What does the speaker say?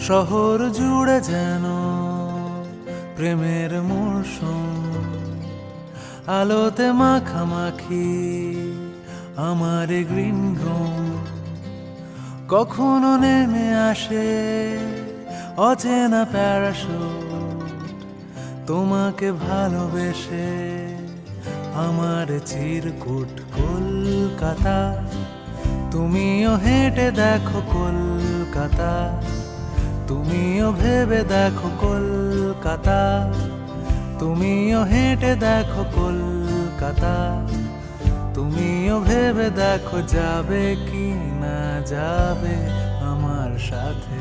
শহর জুড়ে যেন প্রেমের মরশুম, আলোতে মাখামাখি আমার গ্রিন রুম। কখনো নেমে আসে অচেনা প্যারাশুট, তোমাকে ভালোবেসে আমার চিরকুট। কলকাতা, তুমিও হেঁটে দেখো কলকাতা, তুমিও ভেবে দেখো কলকাতা, তুমিও হেঁটে দেখো কলকাতা, তুমিও ভেবে দেখো যাবে কি না যাবে আমার সাথে।